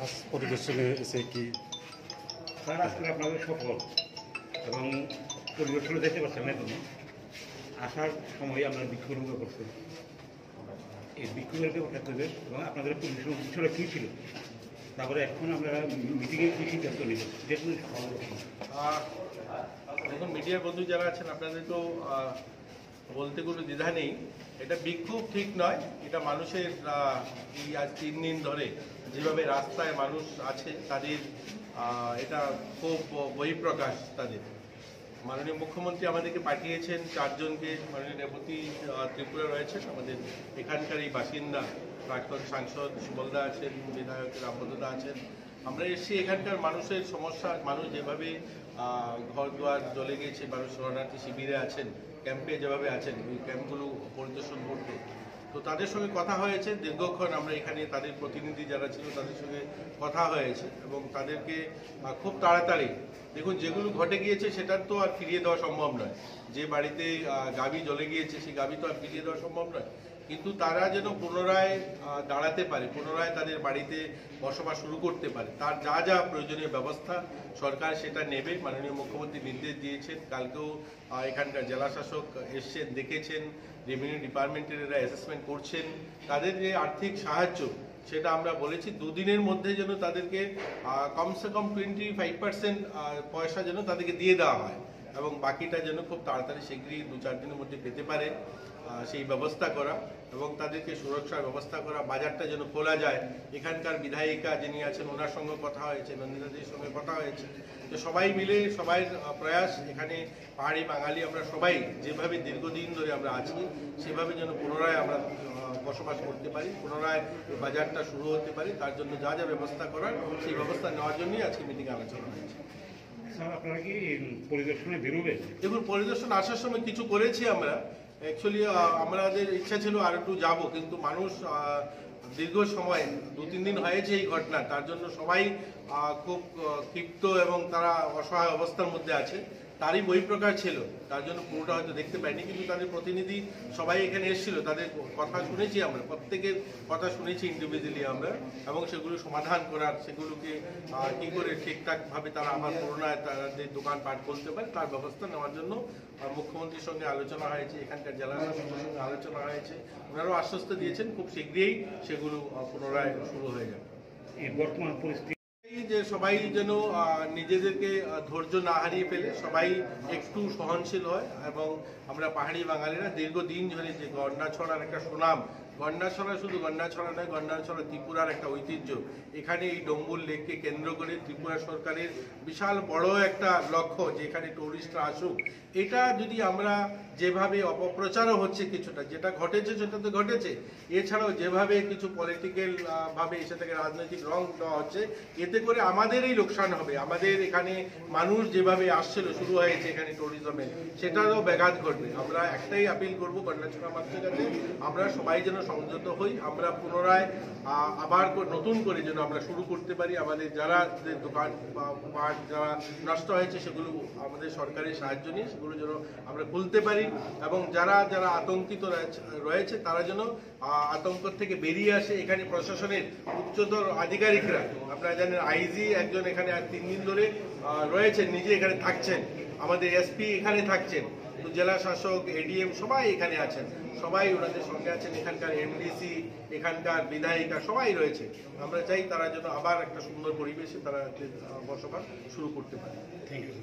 আজ পরিদর্শনে এসে কি স্যার আজকে আপনাদের সফল এবং পরিদর্শনে যেতে পারছেন না কোনো আসার সময় আমরা বিক্ষোভ করছি এই বিক্ষোভের ব্যাপারটা করবেন এবং আপনাদের পরিদর্শন উদ্দেশ্যটা কী ছিল তারপরে এখন আমরা মিটিংয়ে কী সিদ্ধান্ত নিব যেগুলো দেখুন মিডিয়ার বন্ধু যারা আছেন আপনাদের তো বলতে কোনো দ্বিধা নেই। এটা বিক্ষোভ ঠিক নয়, এটা মানুষের এই আজ 3 দিন ধরে যেভাবে রাস্তায় মানুষ আছে তাদের এটা খুব বহিঃপ্রকাশ তাদের। মাননীয় মুখ্যমন্ত্রী আমাদেরকে পাঠিয়েছেন 4 জনকে, মাননীয় রেবতী ত্রিপুরা রয়েছেন, আমাদের এখানকার এই বাসিন্দা প্রাক্তন সাংসদ সুবলদা আছেন, বিধায়ক রামপদদা আছেন। আমরা এসেছি এখানকার মানুষের সমস্যা, মানুষ যেভাবে ঘর দুয়ার জ্বলে গিয়েছে, মানুষ শরণার্থী শিবিরে আছেন, ক্যাম্পে যেভাবে আছেন, ওই ক্যাম্পগুলো পরিদর্শন করতে। তো তাদের সঙ্গে কথা হয়েছে দীর্ঘক্ষণ, আমরা এখানে তাদের প্রতিনিধি যারা ছিল তাদের সঙ্গে কথা হয়েছে এবং তাদেরকে খুব তাড়াতাড়ি, দেখুন যেগুলো ঘটে গিয়েছে সেটার তো আর ফিরিয়ে দেওয়া সম্ভব নয়। যে বাড়িতে গাভী জ্বলে গিয়েছে সেই গাভী তো আর ফিরিয়ে দেওয়া সম্ভব নয়, কিন্তু তারা যেন পুনরায় দাঁড়াতে পারে, পুনরায় তাদের বাড়িতে বসবাস শুরু করতে পারে, তার যা যা প্রয়োজনীয় ব্যবস্থা সরকার সেটা নেবে। মাননীয় মুখ্যমন্ত্রী নির্দেশ দিয়েছেন, কালকেও এখানকার জেলাশাসক এসছেন, দেখেছেন, রেভিনিউ ডিপার্টমেন্টের এরা অ্যাসেসমেন্ট করছেন। তাদের যে আর্থিক সাহায্য সেটা আমরা বলেছি 2 দিনের মধ্যে যেন তাদেরকে কমসে কম 25% পয়সা যেন তাদেরকে দিয়ে দেওয়া হয় এবং বাকিটা যেন খুব তাড়াতাড়ি শীঘ্রই 2-4 দিনের মধ্যে পেতে পারে, সেই ব্যবস্থা করা এবং তাদেরকে সুরক্ষার ব্যবস্থা করা। বাজারটা যেন খোলা যায়। এখানকার বিধায়িকা যিনি আছেন ওনার সঙ্গে কথা হয়েছে, নন্দিতাদির সঙ্গে কথা হয়েছে, তো সবাই মিলে সবাই প্রয়াস, এখানে পাহাড়ি বাঙালি আমরা সবাই যেভাবে দীর্ঘদিন ধরে আমরা আছি সেভাবে যেন পুনরায় আমরা বসবাস করতে পারি, পুনরায় বাজারটা শুরু হতে পারি, তার জন্য যা যা ব্যবস্থা করার সেই ব্যবস্থা নেওয়ার জন্যই আজকে মিটিংয়ে আলোচনা হয়েছে। স্যার আপনারা কি পরিদর্শনে বেরোবেন? দেখুন পরিদর্শন আসার সময় কিছু করেছি আমরা, অ্যাকচুয়ালি আমাদের ইচ্ছা ছিল আর একটু যাবো, কিন্তু মানুষ দীর্ঘ সময় 2-3 দিন হয়েছে এই ঘটনা, তার জন্য সবাই খুব ক্ষিপ্ত এবং তারা অসহায় অবস্থার মধ্যে আছে, তারই বহিঃপ্রকাশ ছিল, তার জন্য পুরোটা হয়তো দেখতে পাইনি। কিন্তু তাদের প্রতিনিধি সবাই এখানে এসেছিল, তাদের কথা শুনেছি, আমরা প্রত্যেকের কথা শুনেছি ইন্ডিভিজুয়ালি আমরা, এবং সেগুলো সমাধান করার, সেগুলোকে কী করে ঠিকঠাকভাবে তারা আবার পুনরায় তাদের দোকানপাট খুলতে পারে তার ব্যবস্থা নেওয়ার জন্য মুখ্যমন্ত্রীর সঙ্গে আলোচনা হয়েছে, এখানকার জেলা শাসকের সঙ্গে আলোচনা হয়েছে, ওনারাও আশ্বস্ত দিয়েছেন খুব শীঘ্রই সেগুলো পুনরায় শুরু হয়ে যাবে। এই বর্তমান পরিস্থিতি যে সবাই যেন নিজেদেরকে ধৈর্য না হারিয়ে ফেলে, সবাই একটু সহনশীল হয় এবং আমরা পাহাড়ি বাঙালিরা দীর্ঘদিন ধরে যে গন্ডাছড়ার একটা সুনাম, গন্ডাছড়া শুধু গন্ডাছড়া নয়, গন্ডাছড়া ত্রিপুরার একটা ঐতিহ্য। এখানে এই ডম্বুল লেককে কেন্দ্র করে ত্রিপুরা সরকারের বিশাল বড় একটা লক্ষ্য যে এখানে টুরিস্টরা আসুক। এটা যদি আমরা যেভাবে অপপ্রচারও হচ্ছে কিছুটা, যেটা ঘটেছে সেটা তো ঘটেছে, এছাড়াও যেভাবে কিছু পলিটিক্যাল ভাবে এসে থেকে রাজনৈতিক রং দেওয়া হচ্ছে, এতে করে আমাদেরই লোকসান হবে। আমাদের এখানে মানুষ যেভাবে আসছিল, শুরু হয়েছে এখানে ট্যুরিজমে, সেটারও ব্যাঘাত ঘটবে। আমরা একটাই আপিল করবো গন্ডাছড়া মানুষের কাছে, আমরা সবাই যেন সংযত হই, আমরা পুনরায় আবার নতুন করে যেন আমরা শুরু করতে পারি। আমাদের যারা দোকান বা যারা নষ্ট হয়েছে সেগুলো আমাদের সরকারের সাহায্য নিয়ে সেগুলো যেন আমরা খুলতে পারি, এবং যারা যারা আতঙ্কিত রয়েছে তারা যেন আতঙ্ক থেকে বেরিয়ে আসে। এখানে প্রশাসনের উচ্চতর আধিকারিকরা, আপনারা জানেন আইজি একজন এখানে 3 দিন ধরে রয়েছেন, নিজে এখানে থাকছেন, আমাদের এসপি এখানে থাকছেন, তো জেলা শাসক, এডিএম সবাই এখানে আছেন, সবাই ওনাদের সঙ্গে আছেন, এখানকার এমডিসি, এখানকার বিধায়িকা সবাই রয়েছে। আমরা চাই তারা যেন আবার একটা সুন্দর পরিবেশে তারা বসবাস শুরু করতে পারে। Thank you.